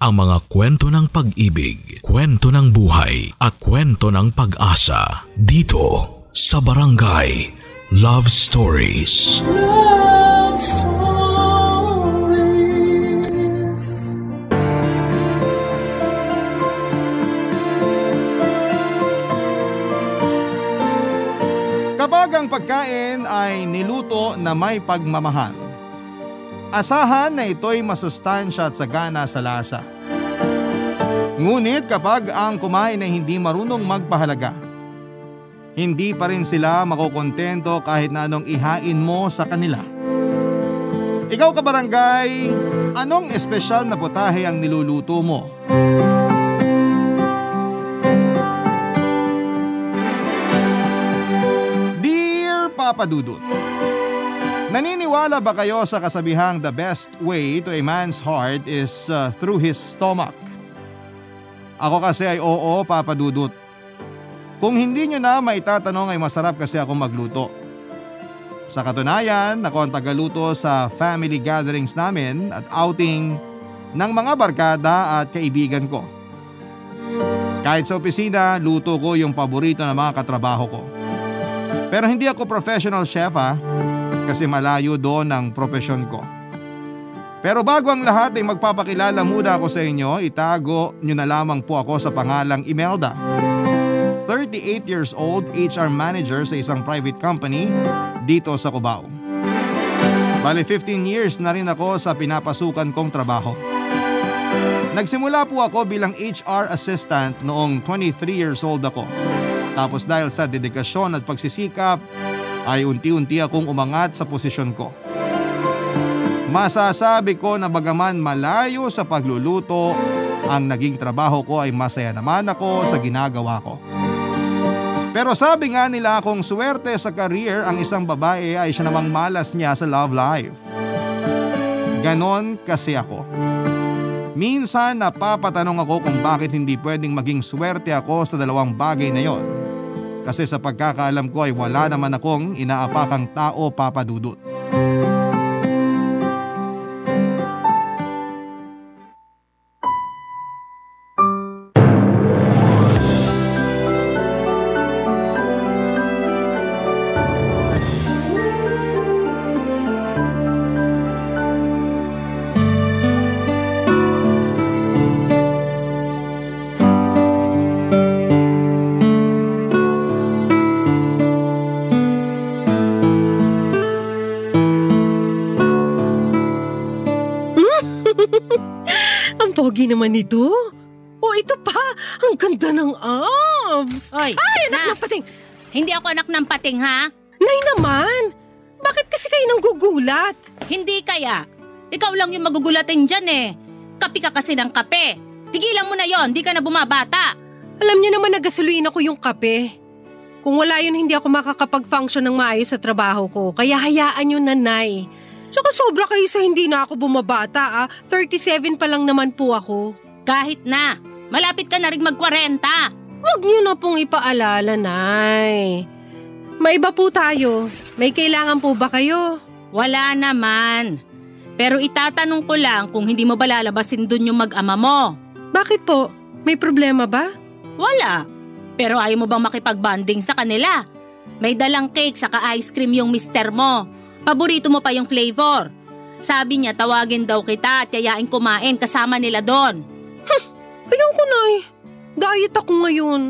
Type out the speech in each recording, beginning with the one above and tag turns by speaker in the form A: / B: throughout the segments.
A: ang mga kwento ng pag-ibig, kwento ng buhay at kwento ng pag-asa dito sa Barangay Love Stories.
B: Love Stories.
C: Kapag ang pagkain ay niluto na may pagmamahal, asahan na ito'y masustansya at sagana sa lasa. Ngunit kapag ang kumain ay hindi marunong magpahalaga, hindi pa rin sila makukontento kahit na anong ihain mo sa kanila. Ikaw kabarangay, anong espesyal na putahe ang niluluto mo? Dear Papa Dudut, naniniwala ba kayo sa kasabihang the best way to a man's heart is through his stomach? Ako kasi ay oo, Papa Dudut. Kung hindi nyo na maitatanong ay masarap kasi ako magluto. Sa katunayan, ako ang tagaluto sa family gatherings namin at outing ng mga barkada at kaibigan ko. Kahit sa opisina, luto ko yung paborito ng mga katrabaho ko. Pero hindi ako professional chef kasi malayo doon ang profesyon ko. Pero bago ang lahat ay magpapakilala muna ako sa inyo, itago nyo na lamang po ako sa pangalang Imelda. 38 years old, HR manager sa isang private company dito sa Cubao. Bali 15 years na rin ako sa pinapasukan kong trabaho. Nagsimula po ako bilang HR assistant noong 23 years old ako. Tapos dahil sa dedikasyon at pagsisikap ay unti-unti akong umangat sa posisyon ko. Masasabi ko na bagaman malayo sa pagluluto, ang naging trabaho ko ay masaya naman ako sa ginagawa ko. Pero sabi nga nila kung swerte sa career ang isang babae ay siya namang malas niya sa love life. Ganon kasi ako. Minsan napapatanong ako kung bakit hindi pwedeng maging swerte ako sa dalawang bagay na yon. Kasi sa pagkakaalam ko ay wala naman akong inaapakang tao, Papa Dudut.
D: Pogi naman ito. O ito pa, ang ganda ng abs.
E: Oy,
D: ay, anak ng pating.
E: Hindi ako anak ng pating, ha?
D: Nay naman, bakit kasi kayo nang gugulat?
E: Hindi kaya. Ikaw lang yung magugulatin dyan eh. Kape ka kasi ng kape. Tigilan mo na yon, di ka na bumabata.
D: Alam niyo naman na gasolina ko yung kape. Kung wala yun, hindi ako makakapag-function ng maayos sa trabaho ko. Kaya hayaan yun, nanay. Tsaka sobra kayo sa hindi na ako bumabata 37 pa lang naman po ako.
E: Kahit na, malapit ka na rin mag-40.
D: Huwag niyo na pong ipaalala, Nay. Maiba po tayo. May kailangan po ba kayo?
E: Wala naman. Pero itatanong ko lang kung hindi mo ba lalabasin dun yung mag-ama mo.
D: Bakit po? May problema ba?
E: Wala. Pero ayaw mo bang makipag-bonding sa kanila? May dalang cake saka ice cream yung mister mo. Paborito mo pa yung flavor. Sabi niya tawagin daw kita at yayain kumain kasama nila doon.
D: Ayaw ko, Nay. Diet ako ngayon.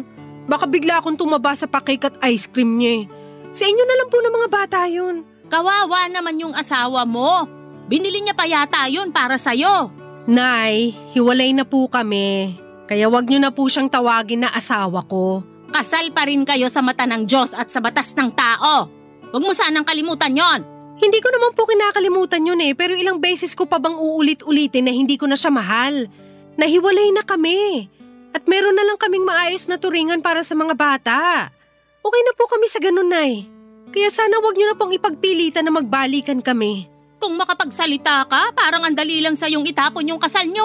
D: Baka bigla akong tumaba sa pa-cake at ice cream niya. Sa inyo na lang po ng mga bata yun.
E: Kawawa naman yung asawa mo. Binili niya pa yata yun para sa'yo.
D: Nay, hiwalay na po kami. Kaya wag niyo na po siyang tawagin na asawa ko.
E: Kasal pa rin kayo sa mata ng Diyos at sa batas ng tao. Huwag mo sanang kalimutan yon.
D: Hindi ko naman po kinakalimutan yun pero ilang beses ko pa bang uulit-ulitin na hindi ko na siya mahal. Nahiwalay na kami. At meron na lang kaming maayos na turingan para sa mga bata. Okay na po kami sa ganun, Nay. Kaya sana wag niyo na pong ipagpilitan na magbalikan kami.
E: Kung makapagsalita ka, parang ang dali lang sa'yong itapon yung kasal nyo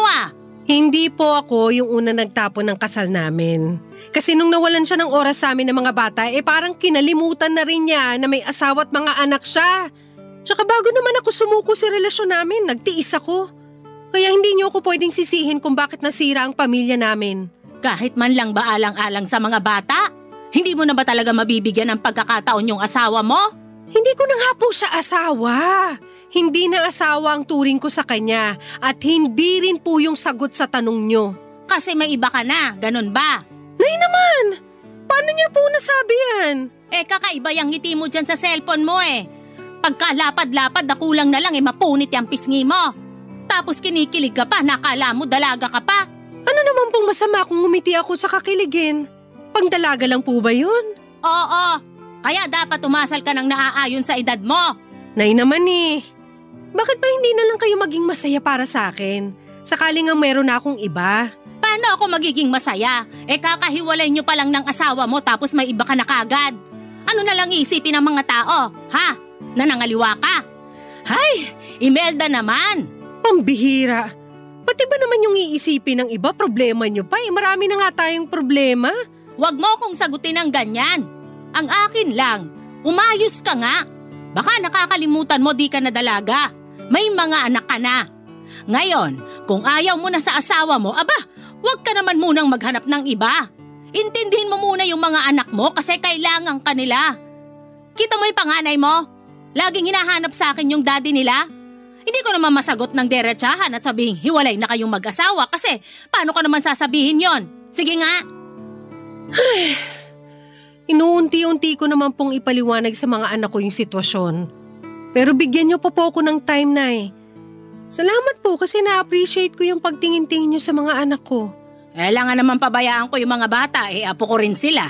D: Hindi po ako yung una nagtapon ng kasal namin. Kasi nung nawalan siya ng oras sa amin ng mga bata, parang kinalimutan na rin niya na may asawa at mga anak siya. Tsaka bago naman ako sumuko sa relasyon namin, nagtiis ako. Kaya hindi niyo ako pwedeng sisihin kung bakit nasira ang pamilya namin.
E: Kahit man lang ba alang-alang sa mga bata? Hindi mo na ba talaga mabibigyan ng pagkakataon yung asawa mo?
D: Hindi ko na nga po siya asawa. Hindi na asawa ang turing ko sa kanya at hindi rin po yung sagot sa tanong niyo.
E: Kasi may iba ka na, ganun ba?
D: Nay naman! Paano niya po nasabi yan?
E: Kakaiba yung ngiti mo dyan sa cellphone mo Pagkalapad-lapad na kulang na lang mapunit yung pisngi mo. Tapos kinikilig ka pa, nakala mo dalaga ka pa.
D: Ano naman pong masama kung ngumiti ako sa kakiligin? Pangdalaga lang po ba yun?
E: Oo, kaya dapat umasal ka ng naaayon sa edad mo.
D: Nay naman bakit ba hindi na lang kayo maging masaya para sa akin? Sakaling nga meron na akong iba.
E: Paano ako magiging masaya? Kakahiwalay niyo pa lang ng asawa mo tapos may iba ka na kagad. Ano na lang isipin ng mga tao, ha? Nanangaliwa ka? Hay, Imelda naman.
D: Pambihira. Pati ba naman yung iisipin ng iba, problema niyo pa? Marami na nga tayong problema.
E: Huwag mo kong sagutin ng ganyan. Ang akin lang, umayos ka nga. Baka nakakalimutan mo di ka na dalaga. May mga anak ka na. Ngayon, kung ayaw mo na sa asawa mo, huwag ka naman munang maghanap ng iba. Intindihin mo muna yung mga anak mo kasi kailangan ka nila. Kita mo yung panganay mo? Laging hinahanap sa akin yung daddy nila. Hindi ko naman masagot ng derechahan at sabihin hiwalay na kayong mag-asawa kasi paano ka naman sasabihin yon? Sige nga.
D: Inuunti-unti ko naman pong ipaliwanag sa mga anak ko yung sitwasyon. Pero bigyan niyo po ako ng time, Nay. Salamat po kasi na-appreciate ko yung pagtingin-tingin niyo sa mga anak ko.
E: Kailangan naman pabayaan ko yung mga bata, apo ko rin sila.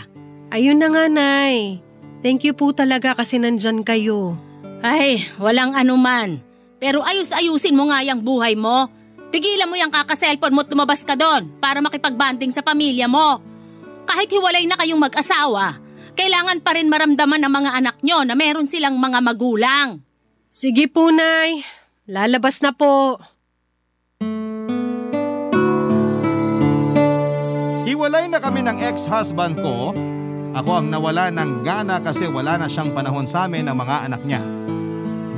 D: Ayun na nga, Nay. Thank you po talaga kasi nandyan kayo.
E: Ay, walang anuman. Pero ayus-ayusin mo nga yung buhay mo. Tigilan mo yung kaka-cellphone mo at lumabas ka doon para makipagbanding sa pamilya mo. Kahit hiwalay na kayong mag-asawa, kailangan pa rin maramdaman ng mga anak nyo na meron silang mga magulang.
D: Sige po, Nay. Lalabas na po.
C: Hiwalay na kami ng ex-husband ko. Ako ang nawala ng gana kasi wala na siyang panahon sa amin ng mga anak niya.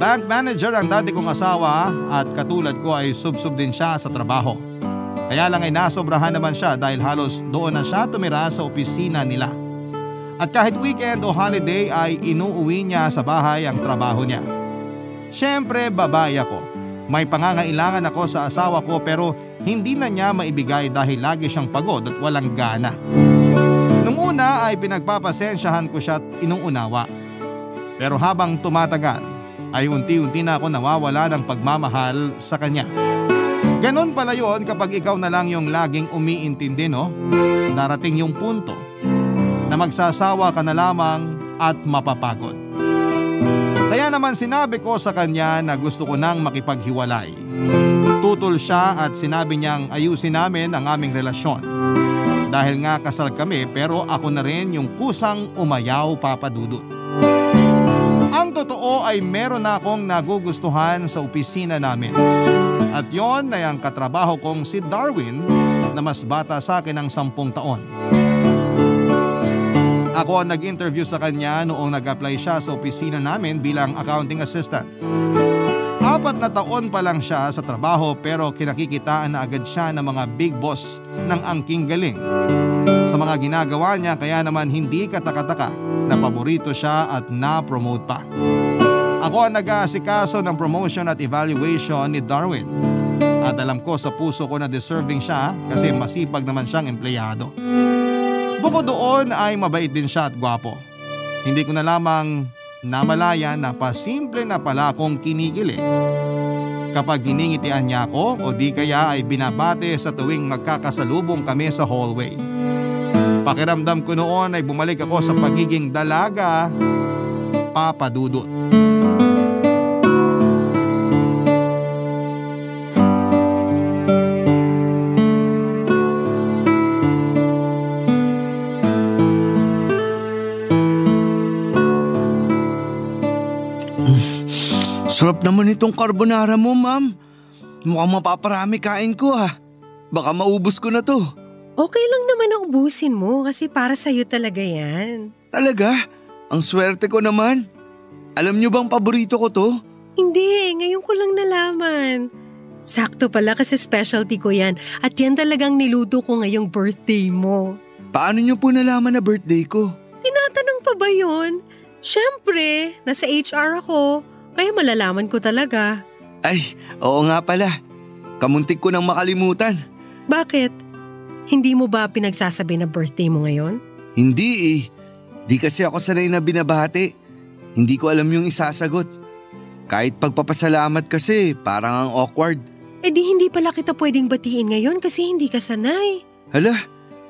C: Bank manager ang dati kong asawa at katulad ko ay sub-sub din siya sa trabaho. Kaya lang ay nasobrahan naman siya dahil halos doon na siya tumira sa opisina nila. At kahit weekend o holiday ay inuuwi niya sa bahay ang trabaho niya. Siyempre babae ako. May pangangailangan ako sa asawa ko pero hindi na niya maibigay dahil lagi siyang pagod at walang gana. Nung una ay pinagpapasensyahan ko siya at inuunawa. Pero habang tumatagal ay unti-unti na ako nawawala ng pagmamahal sa kanya. Ganon pala yun kapag ikaw na lang yung laging umiintindi, no? Darating yung punto na magsasawa ka na lamang at mapapagod. Kaya naman sinabi ko sa kanya na gusto ko nang makipaghiwalay. Tutol siya at sinabi niyang ayusin namin ang aming relasyon. Dahil nga kasal kami pero ako na rin yung kusang umayaw, Papa Dudut. Ang totoo ay meron na akong nagugustuhan sa opisina namin. At yon ay ang katrabaho kong si Darwin na mas bata sa akin ng 10 taon. Ako ang nag-interview sa kanya noong nag-apply siya sa opisina namin bilang accounting assistant. 4 na taon pa lang siya sa trabaho pero kinakikitaan na agad siya ng mga big boss ng angking galing. Sa mga ginagawa niya kaya naman hindi katakataka na paborito siya at na-promote pa. Ako ang nag-aasikaso ng promotion at evaluation ni Darwin. At alam ko sa puso ko na deserving siya kasi masipag naman siyang empleyado. Bukod doon ay mabait din siya at gwapo. Hindi ko na lamang namalaya na pasimple na pala akong kinikilig. Kapag giningitian niya ako o di kaya ay binabate sa tuwing magkakasalubong kami sa hallway. Pakiramdam ko noon ay bumalik ako sa pagiging dalaga, Papa Dudut.
F: Sarap naman itong carbonara mo, ma'am. Mukhang mapaparami kain ko ha. Baka maubos ko na to.
D: Okay lang naman na ubusin mo kasi para sa'yo talaga yan.
F: Talaga? Ang swerte ko naman. Alam niyo bang paborito ko to?
D: Hindi, ngayon ko lang nalaman. Sakto pala kasi specialty ko yan at yan talagang niluto ko ngayong birthday mo.
F: Paano niyo po nalaman na birthday ko?
D: Tinatanong pa ba yun? Siyempre, nasa HR ako, kaya malalaman ko talaga.
F: Ay, oo nga pala. Kamuntik ko nang makalimutan.
D: Bakit? Hindi mo ba pinagsasabi na birthday mo ngayon?
F: Hindi eh. Di kasi ako sanay na binabati. Hindi ko alam yung isasagot. Kahit pagpapasalamat kasi, parang ang awkward.
D: Eh di hindi pala kita pwedeng batiin ngayon kasi hindi ka sanay.
F: Hala,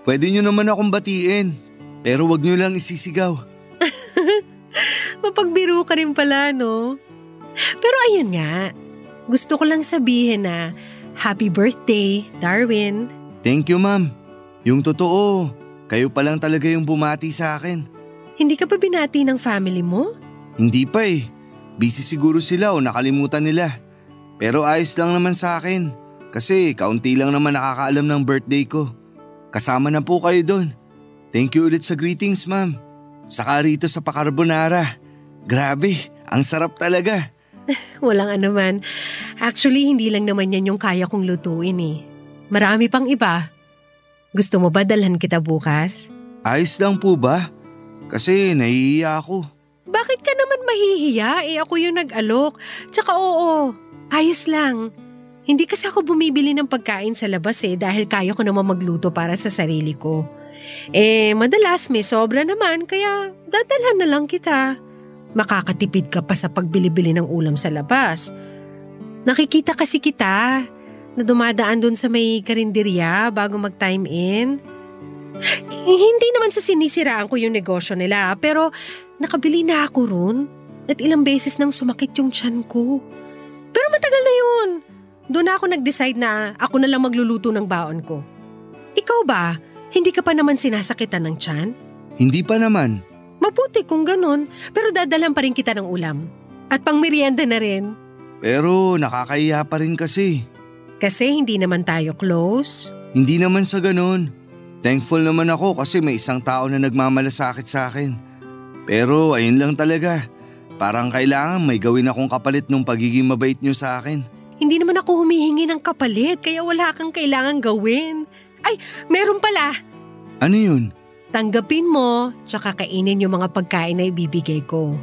F: pwede nyo naman akong batiin. Pero wag nyo lang isisigaw.
D: Mapagbiro ka rin pala, no? Pero ayun nga, gusto ko lang sabihin na happy birthday, Darwin.
F: Thank you, ma'am. Yung totoo, kayo pa lang talaga yung bumati sa akin.
D: Hindi ka pa binati ng family mo?
F: Hindi pa eh. Busy siguro sila o nakalimutan nila. Pero ayos lang naman sa akin. Kasi kaunti lang naman nakakaalam ng birthday ko. Kasama na po kayo doon. Thank you ulit sa greetings, ma'am. Saka rito sa pa-carbonara. Grabe, ang sarap talaga.
D: Walang anuman. Actually, hindi lang naman yan yung kaya kong lutuin eh. Marami pang iba. Gusto mo ba dalhan kita bukas?
F: Ayos lang po ba? Kasi nahihiya ako.
D: Bakit ka naman mahihiya? Eh ako yung nag-alok. Tsaka oo, ayos lang. Hindi kasi ako bumibili ng pagkain sa labas eh dahil kaya ko naman magluto para sa sarili ko. Eh madalas may sobra naman kaya dadalhan na lang kita. Makakatipid ka pa sa pagbili-bili ng ulam sa labas. Nakikita kasi kita na dumadaan dun sa may karinderya bago mag-time in. Hindi naman sa sinisiraan ko yung negosyo nila pero nakabili na ako ron at ilang beses nang sumakit yung tiyan ko. Pero matagal na yun. Doon ako nag-decide na ako na lang magluluto ng baon ko. Ikaw ba? Hindi ka pa naman sinasakitan ng tiyan?
F: Hindi pa naman.
D: Mabuti kung ganun, pero dadalan pa rin kita ng ulam. At pang merienda na rin.
F: Pero nakakahiya pa rin kasi.
D: Kasi hindi naman tayo close.
F: Hindi naman sa ganun. Thankful naman ako kasi may isang tao na nagmamalasakit sa akin. Pero ayun lang talaga. Parang kailangan may gawin akong kapalit ng pagiging mabait niyo sa akin.
D: Hindi naman ako humihingi ng kapalit kaya wala kang kailangan gawin. Ay, meron pala.
F: Ano yun?
D: Tanggapin mo tsaka kainin yung mga pagkain na ibibigay ko.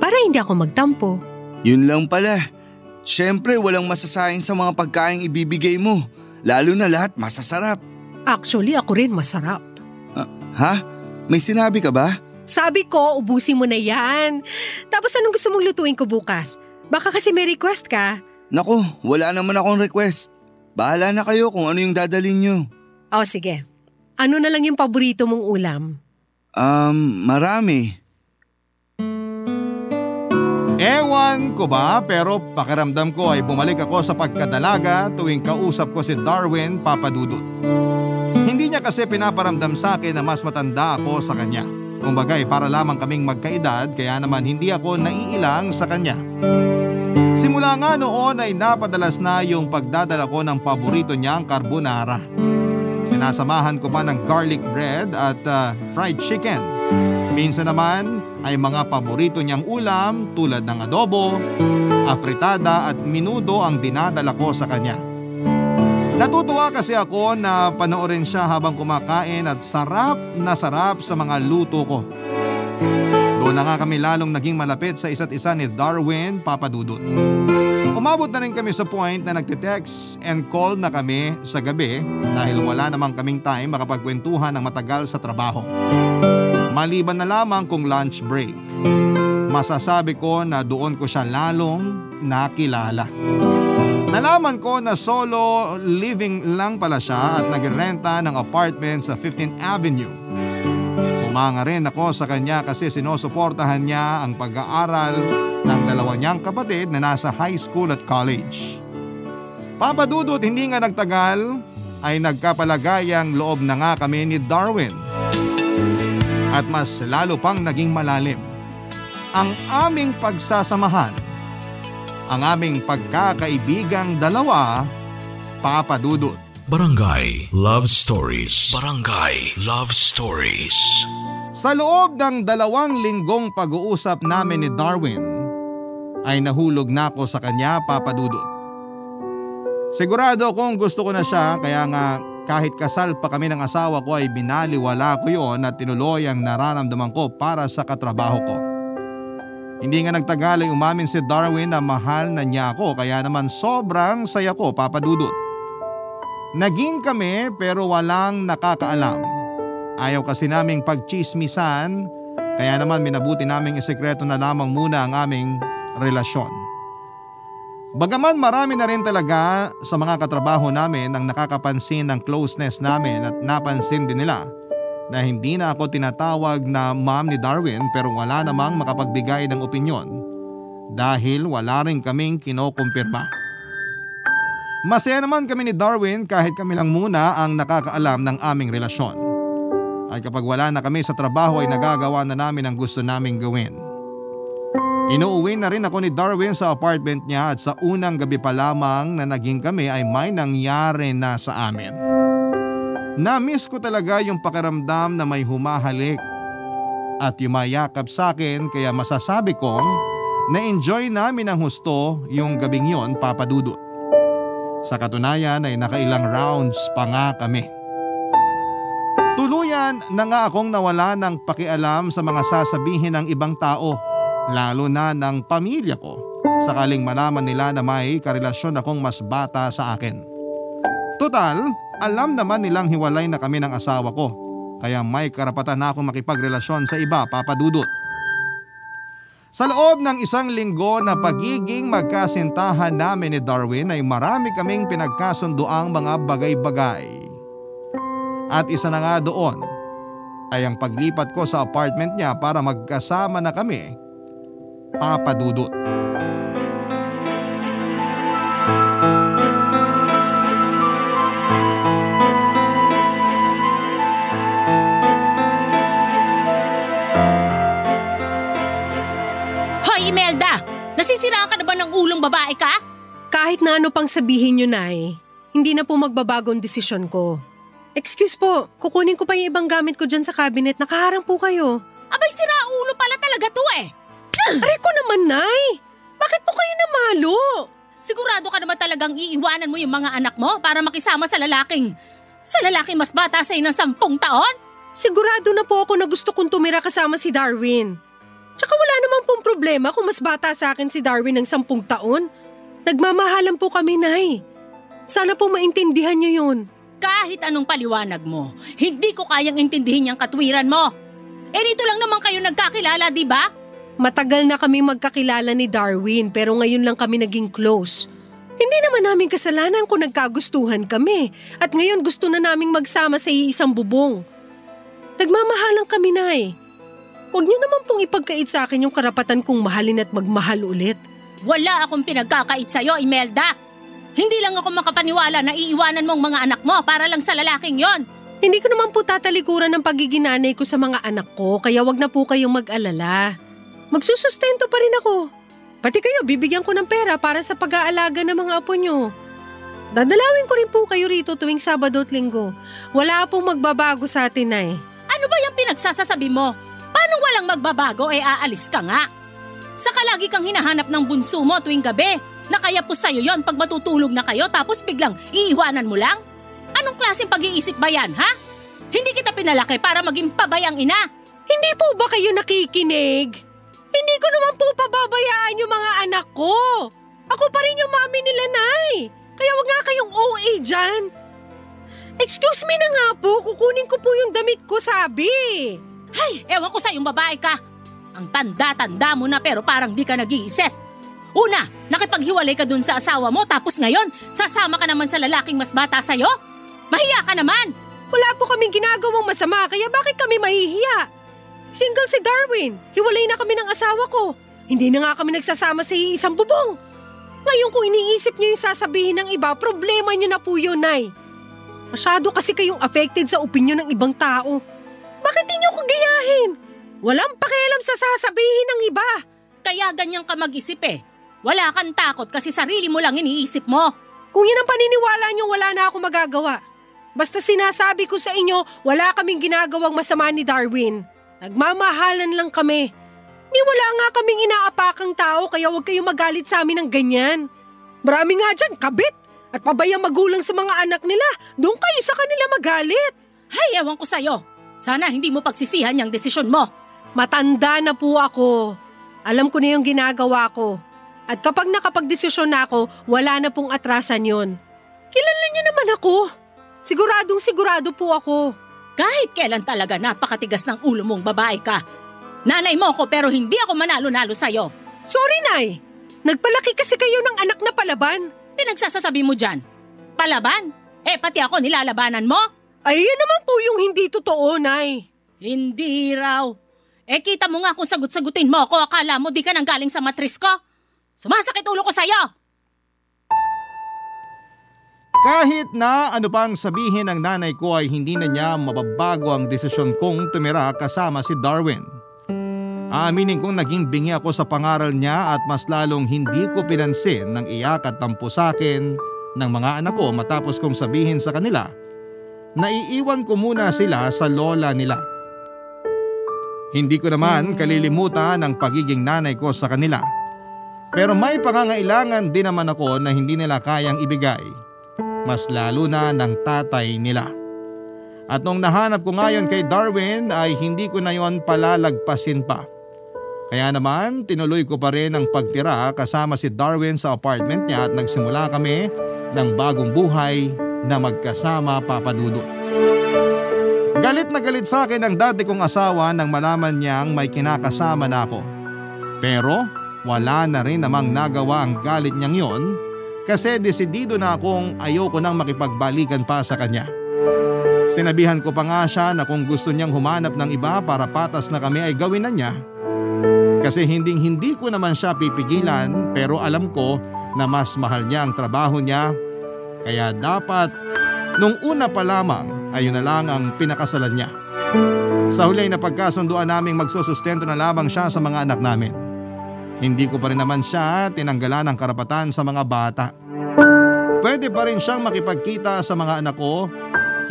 D: Para hindi ako magtampo.
F: Yun lang pala. Siyempre walang masasayang sa mga pagkain ibibigay mo. Lalo na lahat masasarap.
D: Actually, ako rin masarap.
F: Ha? May sinabi ka ba?
D: Sabi ko, ubusin mo na yan. Tapos anong gusto mong lutuin ko bukas? Baka kasi may request ka.
F: Naku, wala naman akong request. Bahala na kayo kung ano yung dadalhin nyo.
D: O sige, ano na lang yung paborito mong ulam?
F: Marami.
C: Ewan ko ba pero pakiramdam ko ay bumalik ako sa pagkadalaga tuwing kausap ko si Darwin Papadudut. Hindi niya kasi pinaparamdam sa akin na mas matanda ako sa kanya. Kumbagay para lamang kaming magkaedad kaya naman hindi ako naiilang sa kanya. Simula nga noon ay napadalas na yung pagdadala ko ng paborito niyang carbonara. Sinasamahan ko pa ng garlic bread at fried chicken. Minsan naman ay mga paborito niyang ulam tulad ng adobo, afritada at minudo ang dinadala ko sa kanya. Natutuwa kasi ako na panoorin siya habang kumakain at sarap na sarap sa mga luto ko. Doon na nga kami lalong naging malapit sa isa't isa ni Darwin Papadudut. Umabot na rin kami sa point na nagte-text and call na kami sa gabi dahil wala namang kaming time makapagkwentuhan ng matagal sa trabaho. Maliban na lamang kung lunch break. Masasabi ko na doon ko siya lalong nakilala. Nalaman ko na solo living lang pala siya at nagrenta ng apartment sa 15th Avenue. Umanga rin ako sa kanya kasi sinusuportahan niya ang pag-aaral ng dalawa niyang kapatid na nasa high school at college. Papadudot, hindi nga nagtagal ay nagkapalagayang loob na nga kami ni Darwin. At mas lalo pang naging malalim ang aming pagsasamahan. Ang aming pagkakaibigang dalawa, Papadudut.
A: Barangay Love Stories. Barangay Love Stories.
C: Sa loob ng 2 linggong pag-uusap namin ni Darwin, ay nahulog na ako sa kanya, Papadudut. Sigurado akong gusto ko na siya, kaya nga kahit kasal pa kami ng asawa ko ay binaliwala ko yon at tinuloy ang nararamdaman ko para sa katrabaho ko. Hindi nga nagtagal ay umamin si Darwin na mahal na niya ako, kaya naman sobrang saya ko, Papa Dudut. Naging kami pero walang nakakaalam. Ayaw kasi naming pagchismisan, kaya naman minabuti naming isekreto na lamang muna ang aming relasyon. Bagaman marami na rin talaga sa mga katrabaho namin ang nakakapansin ng closeness namin at napansin din nila na hindi na ako tinatawag na ma'am ni Darwin, pero wala namang makapagbigay ng opinyon dahil wala rin kaming kinokumpirma. Masaya naman kami ni Darwin kahit kami lang muna ang nakakaalam ng aming relasyon. At kapag wala na kami sa trabaho ay nagagawa na namin ang gusto naming gawin. Inuuwi na rin ako ni Darwin sa apartment niya at sa unang gabi pa lamang na naging kami ay may nangyari na sa amin. Na-miss ko talaga yung pakiramdam na may humahalik at yumayakap sa akin, kaya masasabi kong na-enjoy namin ang husto yung gabing yon, Papa Dudut. Sa katunayan ay nakailang rounds pa nga kami. Tuluyan na nga akong nawala ng pakialam sa mga sasabihin ng ibang tao, lalo na ng pamilya ko, sakaling malaman nila na may karelasyon akong mas bata sa akin. Total, alam naman nilang hiwalay na kami ng asawa ko, kaya may karapatan na akong makipagrelasyon sa iba, Papa Dudut. Sa loob ng isang linggo na pagiging magkasintahan namin ni Darwin ay marami kaming pinagkasunduang mga bagay-bagay. At isa na nga doon ay ang paglipat ko sa apartment niya para magkasama na kami, Papa Dudut.
E: Hoy Imelda! Nasisiraan ka na ba ng ulong babae ka?
D: Kahit na ano pang sabihin nyo, Nay, hindi na po magbabago ang desisyon ko. Excuse po, kukunin ko pa yung ibang gamit ko dyan sa cabinet. Nakaharang po kayo.
E: Abay, sira ulo pala talaga to eh!
D: Aray ko naman, Nay! Bakit po kayo namalo?
E: Sigurado ka naman talagang iiwanan mo yung mga anak mo para makisama sa lalaking mas bata sa'yo ng 10 taon?
D: Sigurado na po ako na gusto kong tumira kasama si Darwin. Tsaka wala naman pong problema kung mas bata sa akin si Darwin ng 10 taon. Nagmamahalan po kami, Nay. Sana po maintindihan niyo yun.
E: Kahit anong paliwanag mo, hindi ko kayang intindihin yung katwiran mo. Eh dito lang naman kayo nagkakilala, di ba?
D: Matagal na kami magkakilala ni Darwin pero ngayon lang kami naging close. Hindi naman namin kasalanan kung nagkagustuhan kami at ngayon gusto na naming magsama sa iisang bubong. Nagmamahalan kami, Nay. Huwag niyo naman pong ipagkait sa akin yung karapatan kong mahalin at magmahal ulit.
E: Wala akong pinagkakait sa'yo, Imelda. Hindi lang ako makapaniwala na iiwanan mong mga anak mo para lang sa lalaking yon.
D: Hindi ko naman po tatalikuran ng pagiging nanay ko sa mga anak ko, kaya wag na po kayong mag-alala. Magsusustento pa rin ako. Pati kayo, bibigyan ko ng pera para sa pag-aalaga ng mga apo nyo. Dadalawin ko rin po kayo rito tuwing Sabado at Linggo. Wala pong magbabago sa atin, Nay.
E: Ano ba yung pinagsasasabi mo? Paano walang magbabago aalis ka nga? Saka lagi kang hinahanap ng bunso mo tuwing gabi. Na kaya po sa'yo yon pag matutulog na kayo tapos biglang iiwanan mo lang? Anong klaseng pag-iisip ba yan, ha? Hindi kita pinalaki para maging pabayang ina.
D: Hindi po ba kayo nakikinig? Hindi ko naman po pababayaan yung mga anak ko. Ako pa rin yung mami nila, Nay. Kaya wag nga kayong OA dyan. Excuse me na nga po, kukunin ko po yung damit ko, sabi.
E: Ay, ewan ko sa'yong babae ka. Ang tanda-tanda mo na pero parang di ka nag-iisip. Una, nakipaghiwalay ka dun sa asawa mo tapos ngayon, sasama ka naman sa lalaking mas bata sa'yo? Mahiya ka naman!
D: Wala po kaming ginagawang masama kaya bakit kami mahihiya? Single si Darwin, hiwalay na kami ng asawa ko. Hindi na nga kami nagsasama sa iisang bubong. Ngayon kung iniisip niyo yung sasabihin ng iba, problema niyo na po yun, Nay. Masyado kasi kayong affected sa opinyon ng ibang tao. Bakit di niyo ko gayahin? Walang pakialam sa sasabihin ng iba.
E: Kaya ganyan ka mag-isip eh. Wala kang takot kasi sarili mo lang iniisip mo.
D: Kung yan ang paniniwala niyo, wala na ako magagawa. Basta sinasabi ko sa inyo, wala kaming ginagawang masama ni Darwin. Nagmamahalan lang kami. Ni wala nga kaming inaapakang tao kaya huwag kayong magalit sa amin ng ganyan. Marami nga dyan, kabit. At pabayang magulang sa mga anak nila, doon kayo sa kanila magalit.
E: Hay, ewan ko sa'yo. Sana hindi mo pagsisihan yung desisyon mo.
D: Matanda na po ako. Alam ko na yung ginagawa ko. At kapag nakapagdesisyon na ako, wala na pong atrasan yon. Kilala niyo naman ako. Siguradong sigurado po ako.
E: Kahit kailan talaga napakatigas ng ulo mong babae ka. Nanay mo ako pero hindi ako manalo-nalo sa'yo.
D: Sorry, Nay. Nagpalaki kasi kayo ng anak na palaban.
E: Pinagsasasabi mo dyan. Palaban? Pati ako nilalabanan mo?
D: Ay, yan naman po yung hindi totoo, Nay.
E: Hindi raw. Kita mo nga kung sagot-sagutin mo ako. Akala mo di ka nang galing sa matris ko? Sumasakit ulo ko sa'yo.
C: Kahit na ano pang sabihin ng nanay ko ay hindi na niya mababago ang desisyon kong tumira kasama si Darwin. Aaminin kong naging bingi ako sa pangaral niya at mas lalong hindi ko pinansin ng iyak at tampo sa akin ng mga anak ko matapos kong sabihin sa kanila na iiwan ko muna sila sa lola nila. Hindi ko naman kalilimutan ang pagiging nanay ko sa kanila. Pero may pangangailangan din naman ako na hindi nila kayang ibigay. Mas lalo na ng tatay nila. At nung nahanap ko ngayon kay Darwin ay hindi ko na yon palalagpasin pa. Kaya naman tinuloy ko pa rin ang pagtira kasama si Darwin sa apartment niya at nagsimula kami ng bagong buhay na magkasama, Papa Dudut. Galit na galit sa akin ang dati kong asawa nang malaman niyang may kinakasama na ako. Pero wala na rin namang nagawa ang galit niyang yon. Kasi desidido na akong ayoko nang makipagbalikan pa sa kanya. Sinabihan ko pa nga siya na kung gusto niyang humanap ng iba para patas na kami ay gawin na niya. Kasi hindi ko naman siya pipigilan pero alam ko na mas mahal niya ang trabaho niya. Kaya dapat nung una pa lamang ayun na lang ang pinakasalan niya. Sa huli ay napagkasunduan naming magsusustento na lamang siya sa mga anak namin. Hindi ko pa rin naman siya tinanggalan ng karapatan sa mga bata. Pwede pa rin siyang makipagkita sa mga anak ko,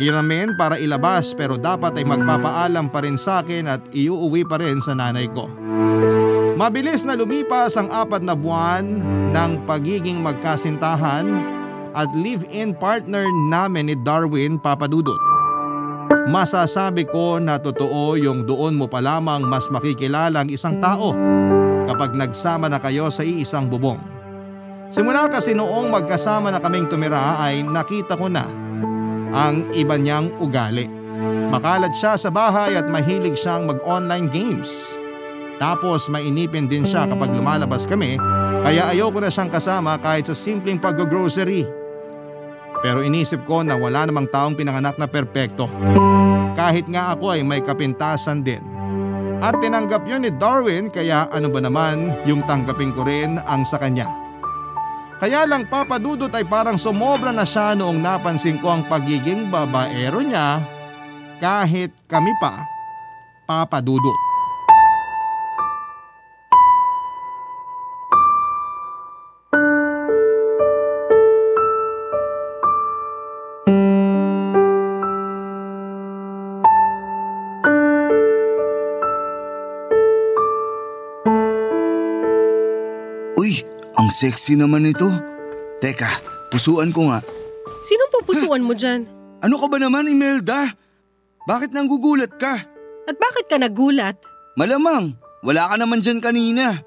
C: hiramin para ilabas pero dapat ay magpapaalam pa rin sa akin at iuuwi pa rin sa nanay ko. Mabilis na lumipas ang 4 na buwan ng pagiging magkasintahan at live-in partner namin ni Darwin, Papa Dudut. Masasabi ko na totoo yung doon mo pa lamang mas makikilala ang isang tao kapag nagsama na kayo sa iisang bubong. Simula kasi noong magkasama na kaming tumira ay nakita ko na ang iba niyang ugali. Makalat siya sa bahay at mahilig siyang mag-online games. Tapos mainipin din siya kapag lumalabas kami kaya ayoko na siyang kasama kahit sa simpleng pag-grocery. Pero inisip ko na wala namang taong pinanganak na perpekto. Kahit nga ako ay may kapintasan din. At tinanggap yun ni Darwin kaya ano ba naman yung tanggapin ko rin ang sa kanya. Kaya lang Papa Dudut ay parang sumobra na siya noong napansin ko ang pagiging babaero niya kahit kami pa, Papa Dudut.
F: Ang sexy naman ito. Teka, pusuan ko nga.
D: Sinong pupusuan mo dyan?
F: Ano ka ba naman, Imelda? Bakit nanggugulat ka?
D: At bakit ka nagulat?
F: Malamang, wala ka naman dyan kanina.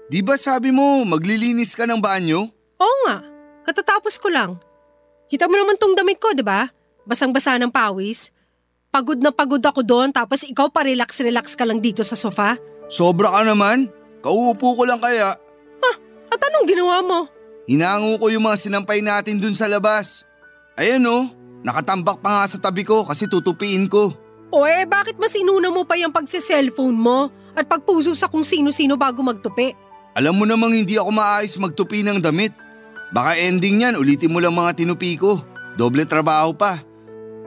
F: Di ba sabi mo maglilinis ka ng banyo?
D: Oo nga, katatapos ko lang. Kita mo naman tong damit ko, di ba? Basang-basa ng pawis. Pagod na pagod ako doon tapos ikaw pa relax ka lang dito sa sofa.
F: Sobra ka naman. Kauupo ko lang kaya.
D: At anong ginawa mo?
F: Hinango ko yung mga sinampay natin dun sa labas. Ayan oh, nakatambak pa nga sa tabi ko kasi tutupiin ko.
D: O bakit mas inuna mo pa yung pagse-cellphone mo at pagpuso sa kung sino-sino bago magtupi?
F: Alam mo namang hindi ako maayos magtupi ng damit. Baka ending yan, ulitin mo lang mga tinupi ko. Doble trabaho pa.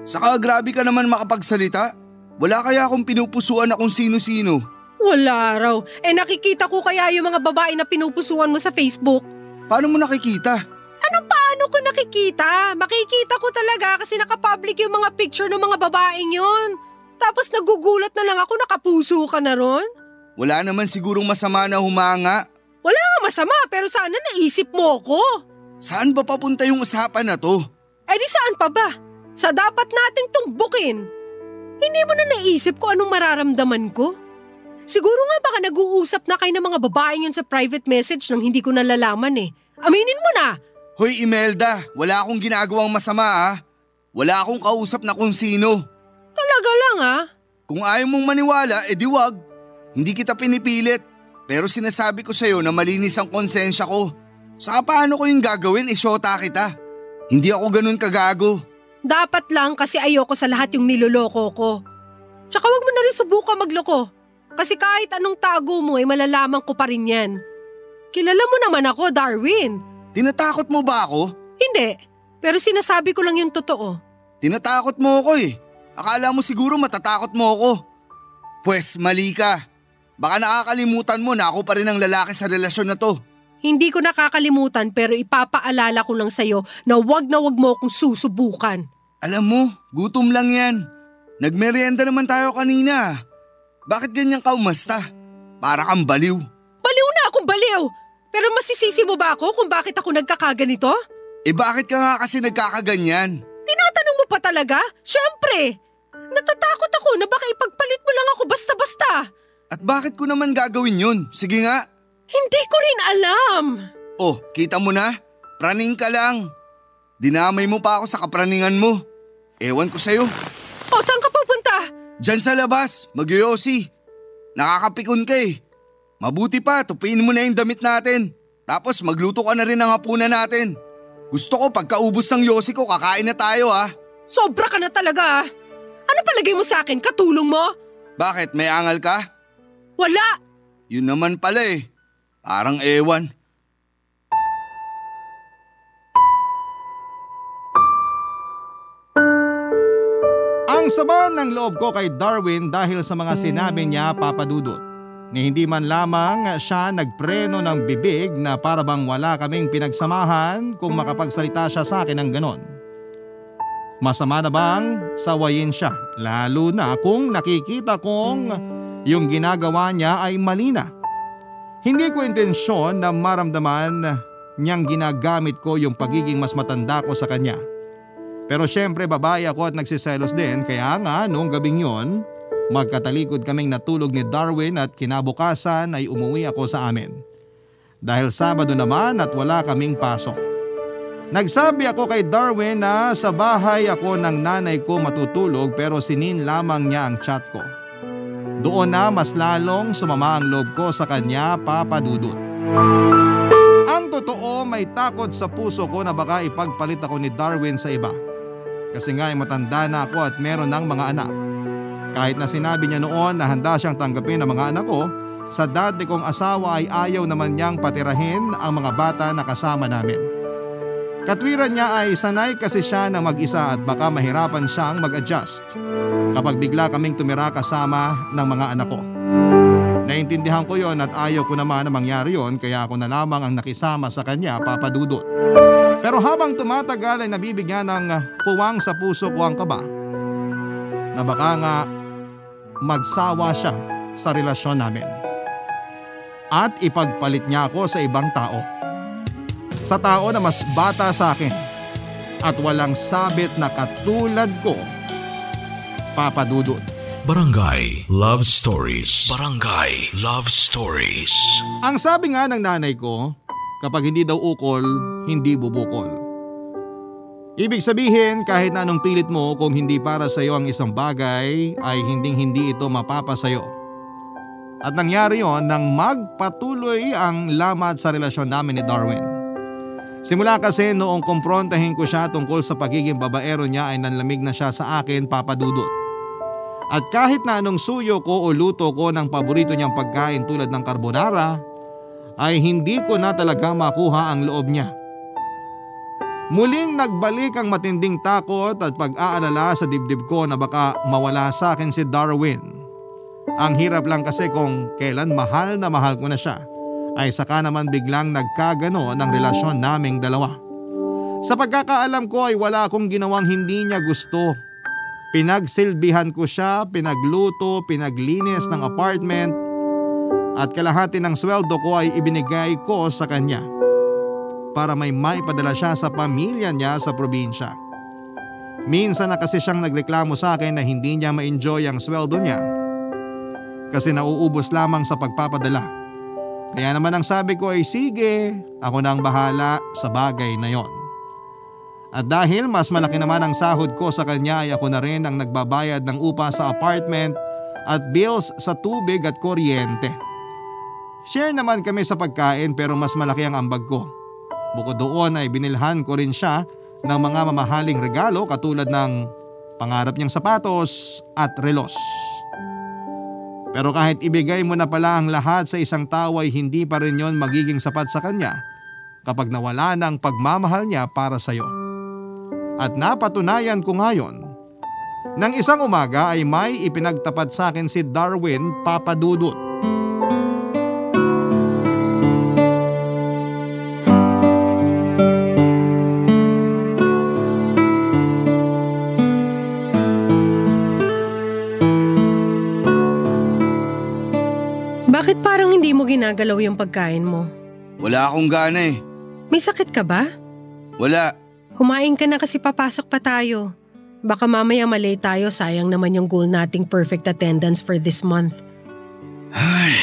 F: Saka grabe ka naman makapagsalita. Wala kaya akong pinupusuan na kung sino-sino.
D: Wala raw. Nakikita ko kaya yung mga babae na pinupusuan mo sa Facebook.
F: Paano mo nakikita?
D: Paano ko nakikita? Makikita ko talaga kasi nakapublic yung mga picture ng mga babaeng yon. Tapos nagugulat na lang ako, nakapuso ka na ron.
F: Wala naman sigurong masama na humanga.
D: Wala nga masama pero sana naisip mo ko.
F: Saan ba papunta yung usapan na to?
D: Eh di saan pa ba? Sa dapat nating tumbukin. Hindi mo na naisip ko anong mararamdaman ko? Siguro nga baka nag-uusap na kayo ng mga babaeng yun sa private message nang hindi ko nalalaman eh. Aminin mo na!
F: Hoy Imelda, wala akong ginagawang masama ah. Wala akong kausap na kung sino.
D: Talaga lang ah.
F: Kung ayaw mong maniwala, edi wag. Hindi kita pinipilit. Pero sinasabi ko sa'yo na malinis ang konsensya ko. Saka paano ko yung gagawin, isyota kita. Hindi ako ganun kagago.
D: Dapat lang kasi ayoko sa lahat yung niloloko ko. Tsaka wag mo na rin subukan magloko. Kasi kahit anong tago mo ay malalaman ko pa rin yan. Kilala mo naman ako, Darwin.
F: Tinatakot mo ba ako?
D: Hindi, pero sinasabi ko lang yung totoo.
F: Tinatakot mo ako eh. Akala mo siguro matatakot mo ako. Pwes mali ka. Baka nakakalimutan mo na ako pa rin ang lalaki sa relasyon na to.
D: Hindi ko nakakalimutan pero ipapaalala ko lang sa'yo na wag mo akong susubukan.
F: Alam mo, gutom lang yan. Nagmerienda naman tayo kanina. Bakit ganyan ka umasta? Para kang baliw.
D: Baliw na akong baliw! Pero masisisi mo ba ako kung bakit ako nagkakaganito?
F: Eh bakit ka nga kasi nagkakaganyan?
D: Tinatanong mo pa talaga? Siyempre! Natatakot ako na baka ipagpalit mo lang ako basta-basta.
F: At bakit ko naman gagawin yun? Sige nga.
D: Hindi ko rin alam.
F: Oh, kita mo na? Praning ka lang. Dinamay mo pa ako sa kapraningan mo. Ewan ko sa'yo.
D: O, saan ka pupunta?
F: Diyan sa labas, magyoyosi. Nakakapikon ka eh. Mabuti pa, tupiin mo na yung damit natin. Tapos magluto ka na rin ng hapunan natin. Gusto ko pagkaubos ng yosi ko, kakain na tayo ha.
D: Sobra ka na talaga. Ano palagay mo sa akin? Katulong mo?
F: Bakit? May angal ka?
D: Wala.
F: Yun naman pala eh. Parang ewan.
C: Ang sama ng loob ko kay Darwin dahil sa mga sinabi niya, Papa Dudut. Ni hindi man lamang siya nagpreno ng bibig na para bang wala kaming pinagsamahan kung makapagsalita siya sa akin ng ganon. Masama na bang sawayin siya, lalo na kung nakikita kong yung ginagawa niya ay mali na. Hindi ko intensyon na maramdaman niyang ginagamit ko yung pagiging mas matanda ko sa kanya. Pero syempre babae ako at nagsiselos din, kaya nga noong gabing yon, magkatalikod kaming natulog ni Darwin at kinabukasan ay umuwi ako sa amin. Dahil Sabado naman at wala kaming pasok. Nagsabi ako kay Darwin na sa bahay ako ng nanay ko matutulog pero sinin lamang niya ang chat ko. Doon na mas lalong sumama ang loob ko sa kanya, Papa Dudut. Ang totoo, may takot sa puso ko na baka ipagpalit ako ni Darwin sa iba. Kasi nga ay matanda na ako at meron ng mga anak. Kahit na sinabi niya noon na handa siyang tanggapin ang mga anak ko, sa dati kong asawa ay ayaw naman niyang patirahin ang mga bata na kasama namin. Katwiran niya ay sanay kasi siya ng mag-isa at baka mahirapan siyang mag-adjust kapag bigla kaming tumira kasama ng mga anak ko. Naintindihan ko yon at ayaw ko naman na mangyari yon, kaya ako na lamang ang nakisama sa kanya, Papa Dudut. Pero habang tumatagal ay nabibigyan ng puwang sa puso ko ang kaba na baka nga magsawa siya sa relasyon namin at ipagpalit niya ako sa ibang tao. Sa tao na mas bata sa akin at walang sabit na katulad ko, Papa Dudut.
A: Barangay Love Stories. Barangay Love Stories.
C: Ang sabi nga ng nanay ko, kapag hindi daw ukol, hindi bubukol. Ibig sabihin, kahit na anong pilit mo, kung hindi para sa iyo ang isang bagay, ay hindi ito mapapasayo. At nangyari yon nang magpatuloy ang lamat sa relasyon namin ni Darwin. Simula kasi noong kumprontahin ko siya tungkol sa pagiging babaero niya ay nanlamig na siya sa akin, Papa Dudut. At kahit na anong suyo ko o luto ko ng paborito niyang pagkain tulad ng carbonara, ay hindi ko na talaga makuha ang loob niya. Muling nagbalik ang matinding takot at pag-aalala sa dibdib ko na baka mawala sa akin si Darwin. Ang hirap lang kasi kung kailan mahal na mahal ko na siya, ay saka naman biglang nagkagano ng relasyon naming dalawa. Sa pagkakaalam ko ay wala akong ginawang hindi niya gusto. Pinagsilbihan ko siya, pinagluto, pinaglinis ng apartment at kalahati ng sweldo ko ay ibinigay ko sa kanya. para may maipadala siya sa pamilya niya sa probinsya. Minsan na kasi siyang nagreklamo sa akin na hindi niya ma-enjoy ang sweldo niya kasi nauubos lamang sa pagpapadala. Kaya naman ang sabi ko ay sige, ako na ang bahala sa bagay na yon. At dahil mas malaki naman ang sahod ko sa kanya ay ako na rin ang nagbabayad ng upa sa apartment at bills sa tubig at kuryente. Share naman kami sa pagkain pero mas malaki ang ambag ko. Bukod doon ay binilhan ko rin siya ng mga mamahaling regalo katulad ng pangarap niyang sapatos at relos. Pero kahit ibigay mo na pala ang lahat sa isang tao ay hindi pa rin yon magiging sapat sa kanya kapag nawala na ang pagmamahal niya para sa iyo. At napatunayan ko ngayon. Nang isang umaga ay may ipinagtapat sa akin si Darwin Papadudut.
D: Bakit parang hindi mo ginagalaw yung pagkain mo?
F: Wala akong gana eh.
D: May sakit ka ba?
F: Wala.
D: Kumain ka na kasi papasok pa tayo. Baka mamaya malate tayo, sayang naman yung goal nating perfect attendance for this month.
F: Ay.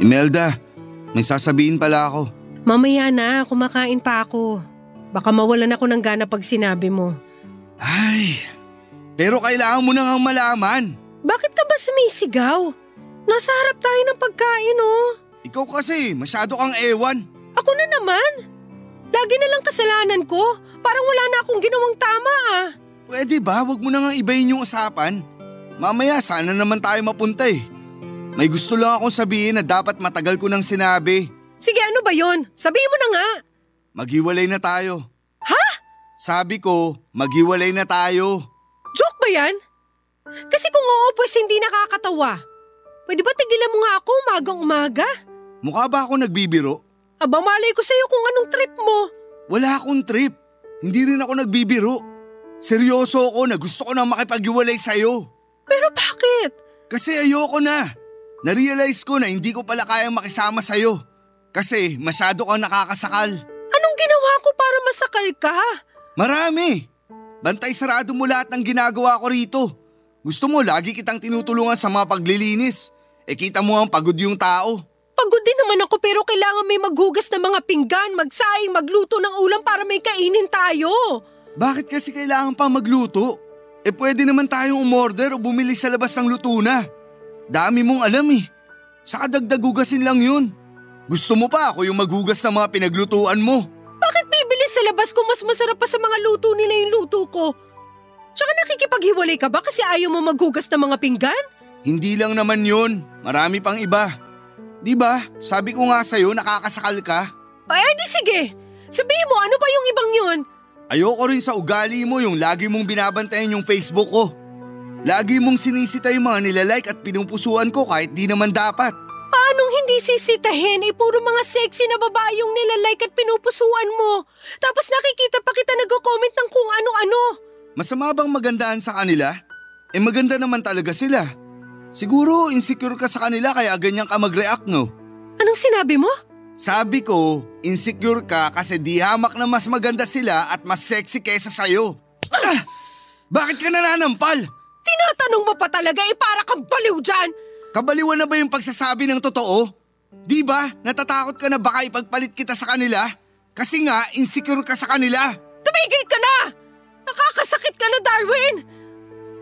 F: Imelda, may sasabihin pala ako.
D: Mamaya na, kumakain pa ako. Baka mawalan ako ng gana pag sinabi mo.
F: Ay, pero kailangan mo nang malaman.
D: Bakit ka ba sumisigaw? Nasa harap tayo ng pagkain oh.
F: Ikaw kasi, masyado kang ewan.
D: Ako na naman. Lagi na lang kasalanan ko. Parang wala na akong ginawang tama ah.
F: Pwede ba? Huwag mo na nga ibahin yung usapan. Mamaya sana naman tayo mapunta eh. May gusto lang akong sabihin na dapat matagal ko nang sinabi.
D: Sige, ano ba yon? Sabihin mo na nga.
F: Maghiwalay na tayo.
D: Ha?
F: Sabi ko, maghiwalay na tayo.
D: Joke ba yan? Kasi kung oo, pues hindi nakakatawa. Pwede ba tigilan mo nga ako umagang-umaga?
F: Mukha ba ako nagbibiro?
D: Aba, malay ko sa'yo kung anong trip mo.
F: Wala akong trip. Hindi rin ako nagbibiro. Seryoso ako na gusto ko nang makipaghiwalay sa'yo.
D: Pero bakit?
F: Kasi ayoko na. Narealize ko na hindi ko pala kayang makisama sa'yo. Kasi masyado kang nakakasakal.
D: Anong ginawa ko para masakal ka?
F: Marami. Bantay sarado mo lahat ng ginagawa ko rito. Gusto mo lagi kitang tinutulungan sa mga paglilinis. Kita mo ang pagod yung tao.
D: Pagod din naman ako pero kailangan may maghugas ng mga pinggan, magsaing, magluto ng ulam para may kainin tayo.
F: Bakit kasi kailangan pa magluto? Pwede naman tayong umorder o bumili sa labas ng luto na. Dami mong alam eh. Saka dagdag hugasin lang yun. Gusto mo pa ako yung maghugas sa mga pinaglutuan mo?
D: Bakit bibili sa labas kung mas masarap pa sa mga luto nila yung luto ko? Tsaka nakikipaghiwalay ka ba kasi ayaw mo maghugas ng mga pinggan?
F: Hindi lang naman yun. Marami pang iba. Diba? Sabi ko nga sa'yo nakakasakal ka.
D: Di sige. Sabihin mo ano ba yung ibang yun?
F: Ayoko rin sa ugali mo yung lagi mong binabantayan yung Facebook ko. Lagi mong sinisita yung mga nilalike at pinupusuan ko kahit di naman dapat.
D: Paanong hindi sisitahin? Puro mga sexy na babae yung nilalike at pinupusuan mo. Tapos nakikita pa kita nag-comment ng kung ano-ano.
F: Masama bang magandahan sa kanila? Maganda naman talaga sila. Siguro insecure ka sa kanila kaya ganyan ka mag-react no?
D: Anong sinabi mo?
F: Sabi ko, insecure ka kasi di hamak na mas maganda sila at mas sexy kaysa sa'yo. Bakit ka nananampal?
D: Tinatanong mo pa talaga para kang baliw dyan.
F: Kabaliwan na ba yung pagsasabi ng totoo? Di ba natatakot ka na baka ipagpalit kita sa kanila? Kasi nga insecure ka sa kanila.
D: Tumigil ka na! Nakakasakit ka na, Darwin!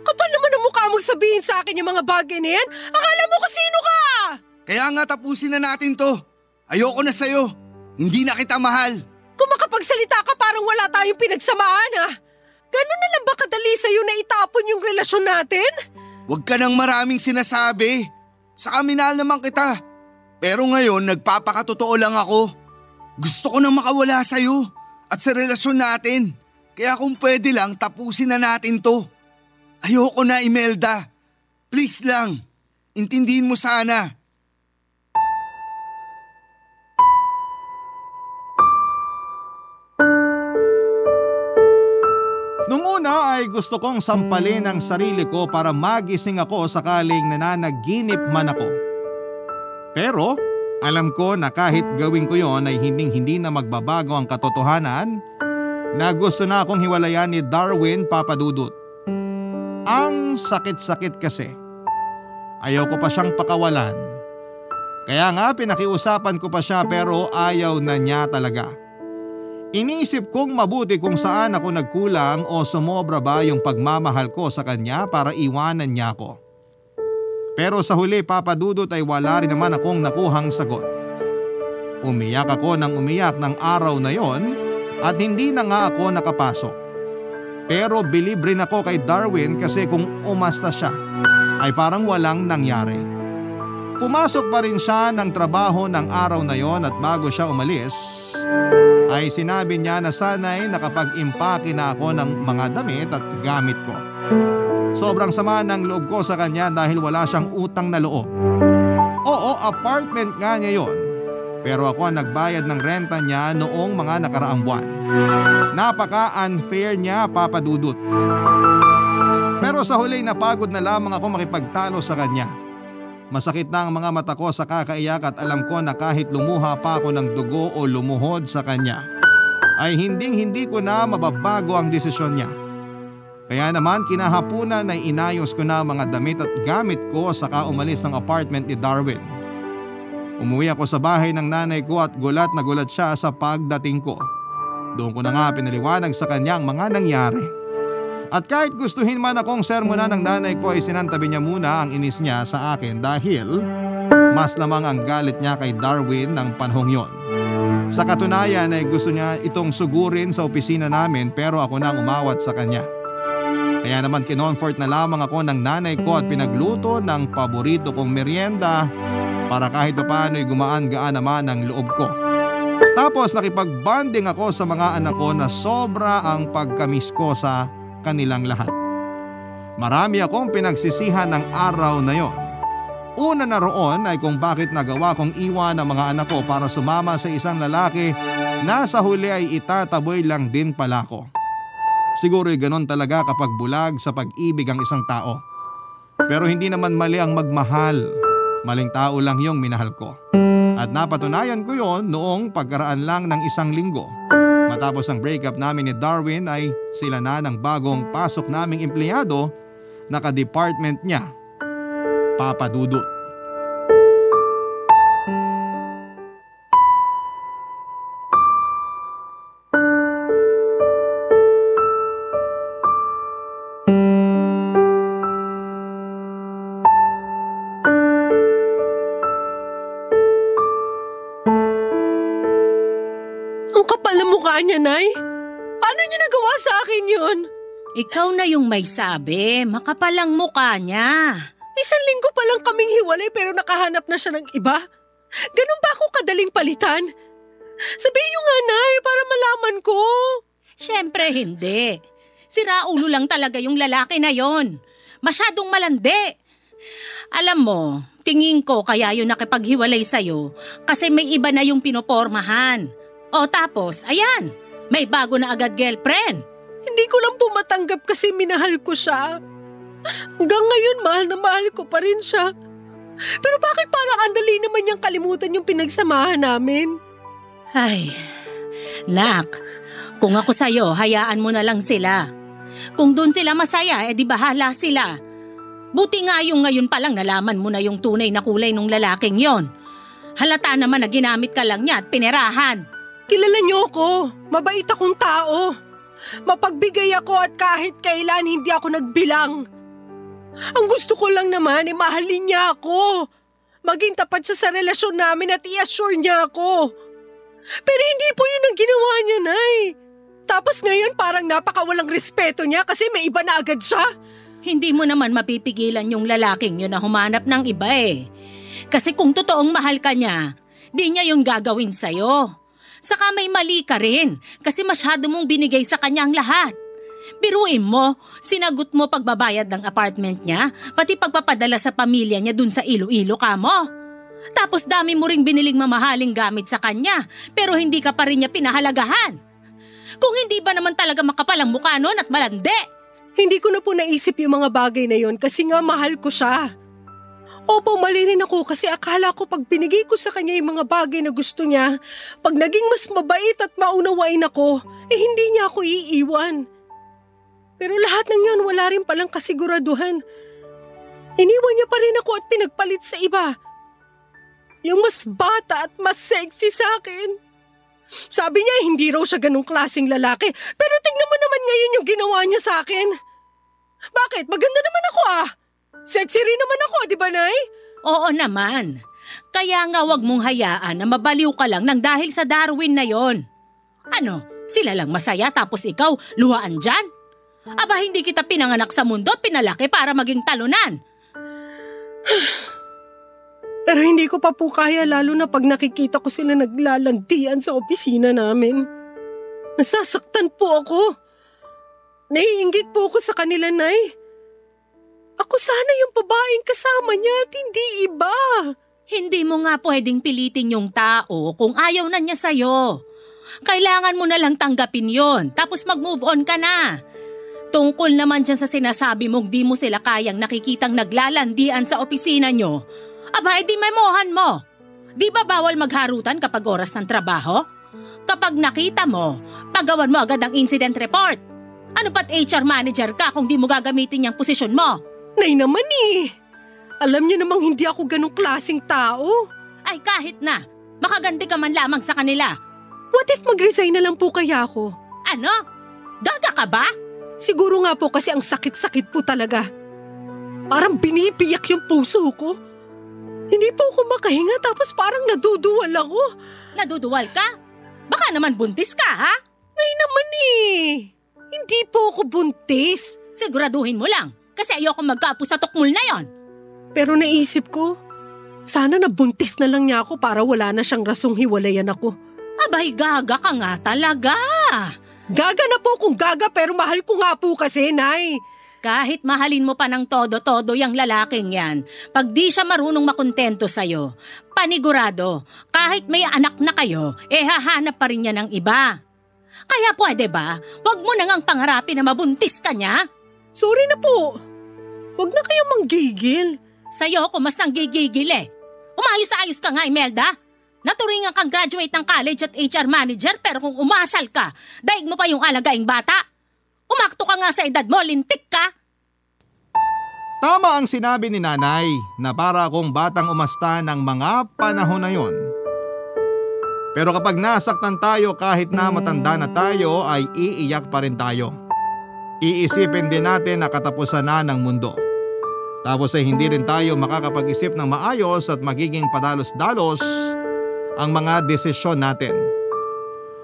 D: Kapal naman ang mukha mong sabihin sa akin yung mga bagay na yan. Akala mo kung sino ka!
F: Kaya nga tapusin na natin to. Ayoko na sa'yo. Hindi na kita mahal.
D: Kung makapagsalita ka parang wala tayong pinagsamaan ah. Ganun na lang ba kadali sa'yo na itapon yung relasyon natin?
F: Huwag ka nang maraming sinasabi. Saka minahal naman kita. Pero ngayon nagpapakatotoo lang ako. Gusto ko nang makawala sa'yo at sa relasyon natin. Kaya kung pwede lang tapusin na natin to. Ayoko na, Imelda. Please lang. Intindihin mo sana.
C: Nung una ay gusto kong sampalin ang sarili ko para magising ako sakaling nananaginip man ako. Pero Alam ko na kahit gawin ko yon ay hindi na magbabago ang katotohanan na gusto na akong hiwalayan ni Darwin, Papa Dudut. Ang sakit-sakit kasi. Ayaw ko pa siyang pakawalan. Kaya nga pinakiusapan ko pa siya pero ayaw na niya talaga. Iniisip kong mabuti kung saan ako nagkulang o sumobra ba yung pagmamahal ko sa kanya para iwanan niya ako. Pero sa huli, Papa Dudut, ay wala rin naman akong nakuhang sagot. Umiyak ako ng umiyak ng araw na yon at hindi na nga ako nakapasok. Pero bilib rin ako kay Darwin kasi kung umasta siya ay parang walang nangyari. Pumasok pa rin siya ng trabaho ng araw na yon at bago siya umalis ay sinabi niya na sana'y nakapag-impake na ako ng mga damit at gamit ko. Sobrang sama ng loob ko sa kanya dahil wala siyang utang na loob. Oo, apartment nga niya yon. Pero ako ang nagbayad ng renta niya noong mga nakaraang buwan. Napaka-unfair niya, Papa Dudut. Pero sa huli napagod na lamang ako makipagtalo sa kanya. Masakit na ang mga mata ko sa kakaiyak at alam ko na kahit lumuha pa ako ng dugo o lumuhod sa kanya, ay hindi ko na mababago ang desisyon niya. Kaya naman kinahapunan ay inayos ko na mga damit at gamit ko saka umalis ng apartment ni Darwin. Umuwi ako sa bahay ng nanay ko at gulat na gulat siya sa pagdating ko. Doon ko na nga pinaliwanag sa kanya ang mga nangyari. At kahit gustuhin man akong sermonan ng nanay ko ay sinantabi niya muna ang inis niya sa akin dahil mas lamang ang galit niya kay Darwin ng panahong yon. Sa katunayan ay gusto niya itong sugurin sa opisina namin pero ako na ang umawat sa kanya. Kaya naman kinonfort na lamang ako ng nanay ko at pinagluto ng paborito kong merienda para kahit papaano ay gumaan-gaan naman ang loob ko. Tapos nakipag-bonding ako sa mga anak ko na sobra ang pagkamis ko sa kanilang lahat. Marami akong pinagsisihan ng araw na yon. Una na roon ay kung bakit nagawa kong iwan ang mga anak ko para sumama sa isang lalaki na sa huli ay itataboy lang din pala ko. Siguro'y ganon talaga kapag bulag sa pag-ibig ang isang tao. Pero hindi naman mali ang magmahal. Maling tao lang yung minahal ko. At napatunayan ko yon noong pagkaraan lang ng isang linggo. Matapos ang breakup namin ni Darwin ay sila na ng bagong pasok naming empleyado na ka-department niya, Papa Dudut.
D: Niya, Nay? Paano niya nagawa sa akin yun?
E: Ikaw na yung may sabi, makapalang mukha niya.
D: Isang linggo pa lang kaming hiwalay pero nakahanap na siya ng iba. Ganun ba ako kadaling palitan? Sabihin niyo nga, Nay, para malaman ko.
E: Siyempre hindi. Siraulo lang talaga yung lalaki na yon. Masyadong malandi. Alam mo, tingin ko kaya yun nakipaghiwalay sa'yo kasi may iba na yung pinopormahan. O tapos, ayan, may bago na agad girlfriend.
D: Hindi ko lang po matanggap kasi minahal ko siya. Hanggang ngayon, mahal na mahal ko pa rin siya. Pero bakit parang andali naman niyang kalimutan yung pinagsamahan namin?
E: Ay, nak, kung ako sa'yo, hayaan mo na lang sila. Kung doon sila masaya, edi bahala sila. Buti nga yung ngayon palang nalaman mo na yung tunay na kulay ng lalaking yon. Halata naman na ginamit ka lang niya at pinerahan.
D: Kilala niyo ako. Mabait akong tao. Mapagbigay ako at kahit kailan hindi ako nagbilang. Ang gusto ko lang naman ay mahalin niya ako. Maging tapat siya sa relasyon namin at i-assure niya ako. Pero hindi po yun ang ginawa niya, Nay. Tapos ngayon parang napakawalang respeto niya kasi may iba na agad siya.
E: Hindi mo naman mapipigilan yung lalaking yun na humanap ng iba eh. Kasi kung totoong mahal ka niya, di niya yun gagawin sa'yo. Saka may mali ka rin kasi masyado mong binigay sa kanya ang lahat. Biruin mo, sinagot mo pagbabayad ng apartment niya, pati pagpapadala sa pamilya niya dun sa Iloilo ka mo. Tapos dami mo ring biniling mamahaling gamit sa kanya, pero hindi ka pa rin niya pinahalagahan. Kung hindi ba naman talaga makapalang mukha nun at malandi?
D: Hindi ko na po naisip yung mga bagay na yon kasi nga mahal ko siya. Opo, mali rin ako kasi akala ko pag binigay ko sa kanya yung mga bagay na gusto niya, pag naging mas mabait at maunawain ako, hindi niya ako iiwan. Pero lahat ng yun wala rin palang kasiguraduhan. Iniwan niya pa rin ako at pinagpalit sa iba. Yung mas bata at mas sexy sa akin. Sabi niya hindi raw siya ganung klaseng lalaki, pero tignan mo naman ngayon yung ginawa niya sa akin. Bakit? Maganda naman ako Sexy rin naman ako, di ba, Nay?
E: Oo naman. Kaya nga wag mong hayaan na mabaliw ka lang nang dahil sa Darwin na yon. Ano, sila lang masaya tapos ikaw luhaan dyan? Aba, hindi kita pinanganak sa mundo at pinalaki para maging talunan.
D: Pero hindi ko pa po kaya lalo na pag nakikita ko sila naglalandian sa opisina namin. Nasasaktan po ako. Naiinggit po ako sa kanila, Nay. Ako sana yung babaeng kasama niya at hindi iba.
E: Hindi mo nga pwedeng pilitin yung tao kung ayaw na niya sa'yo. Kailangan mo na lang tanggapin yon, tapos mag-move on ka na. Tungkol naman dyan sa sinasabi mong di mo sila kayang nakikitang naglalandian sa opisina nyo, aba, edi memohan mo. Di ba bawal magharutan kapag oras ng trabaho? Kapag nakita mo, pagawan mo agad ang incident report. Ano pat HR manager ka kung di mo gagamitin yung posisyon mo?
D: Nay naman Alam niyo namang hindi ako ganong klaseng tao.
E: Ay kahit na, makaganti ka man lamang sa kanila.
D: What if mag-resign na lang po kaya ako?
E: Ano? Gaga ka ba?
D: Siguro nga po kasi ang sakit-sakit po talaga. Parang binibiyak yung puso ko. Hindi po ako makahinga tapos parang naduduwal ako.
E: Naduduwal ka? Baka naman buntis ka, ha?
D: Nay naman Hindi po ako buntis.
E: Siguraduhin mo lang. Kasi ayoko magkaapo sa tukmul na yon.
D: Pero naisip ko, sana nabuntis na lang niya ako para wala na siyang rasong hiwalayan ako.
E: Abay, gaga ka nga talaga.
D: Gaga na po kung gaga pero mahal ko nga po kasi, Nay.
E: Kahit mahalin mo pa ng todo-todo yung lalaking yan, pag di siya marunong makontento sa'yo, panigurado, kahit may anak na kayo, hahanap pa rin niya ng iba. Kaya pwede ba, wag mo na ngang pangarapin na mabuntis ka niya?
D: Sorry na po. Huwag na kayong manggigil.
E: Sa'yo ako mas nanggigigil Umayos-ayos ka nga, Imelda. Naturingan kang graduate ng college at HR manager pero kung umasal ka, daig mo pa yung alagaing bata. Umakto ka nga sa edad mo, lintik ka.
C: Tama ang sinabi ni Nanay na para akong batang umasta ng mga panahon na yon. Pero kapag nasaktan tayo kahit na matanda na tayo ay iiyak pa rin tayo. Iisipin din natin na katapusan na ng mundo. Tapos ay hindi rin tayo makakapag-isip ng maayos at magiging padalos-dalos ang mga desisyon natin.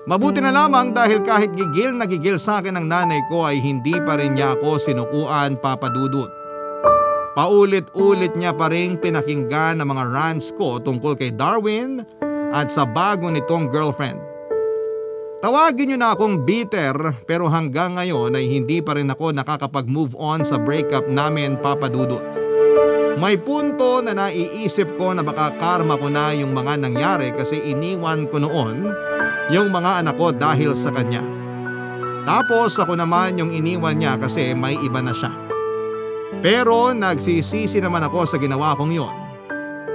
C: Mabuti na lamang dahil kahit gigil na gigil sa akin ng nanay ko ay hindi pa rin niya ako sinukuan, Papa Dudut. Paulit-ulit niya pa rin pinakinggan ang mga rants ko tungkol kay Darwin at sa bago nitong girlfriend. Tawagin niyo na akong bitter pero hanggang ngayon ay hindi pa rin ako nakakapag-move on sa breakup namin, Papa Dudut. May punto na naiisip ko na baka karma ko na yung mga nangyari kasi iniwan ko noon yung mga anak ko dahil sa kanya. Tapos ako naman yung iniwan niya kasi may iba na siya. Pero nagsisisi naman ako sa ginawa kong yon.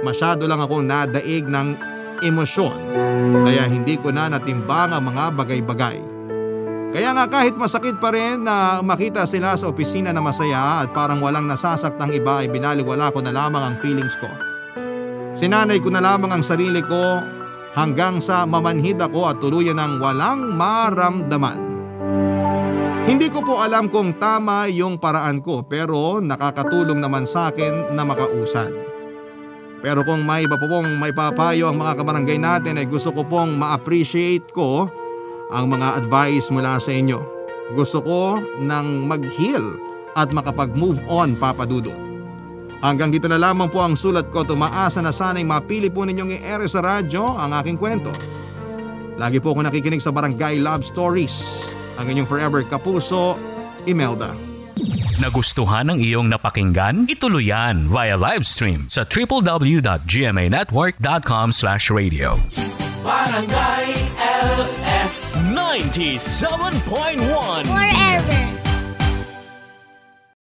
C: Masyado lang akong nadaig ng emosyon kaya hindi ko na natimbang ang mga bagay-bagay. Kaya nga kahit masakit pa rin na makita sila sa opisina na masaya at parang walang nasasaktang iba ay binaliwala ko na lamang ang feelings ko. Sinanay ko na lamang ang sarili ko hanggang sa mamanhid ako at tuluyan ng walang maramdaman. Hindi ko po alam kung tama yung paraan ko pero nakakatulong naman sa akin na makausad. Pero kung may iba po pong may papayo ang mga kabarangay natin ay gusto ko pong ma-appreciate ko ang mga advice mula sa inyo. Gusto ko nang mag-heal at makapag-move on, Papa Dudut. Hanggang dito na lamang po ang sulat ko. Tumaasa na sana'y mapili po ninyong i-air sa radyo ang aking kwento. Lagi po ako nakikinig sa Barangay Love Stories. Ang inyong forever kapuso, Imelda.
A: Nagustuhan ng iyong napakinggan? Ituloy yan via live stream sa www.gmanetwork.com/radio. Barangay LS 97.1
G: Forever.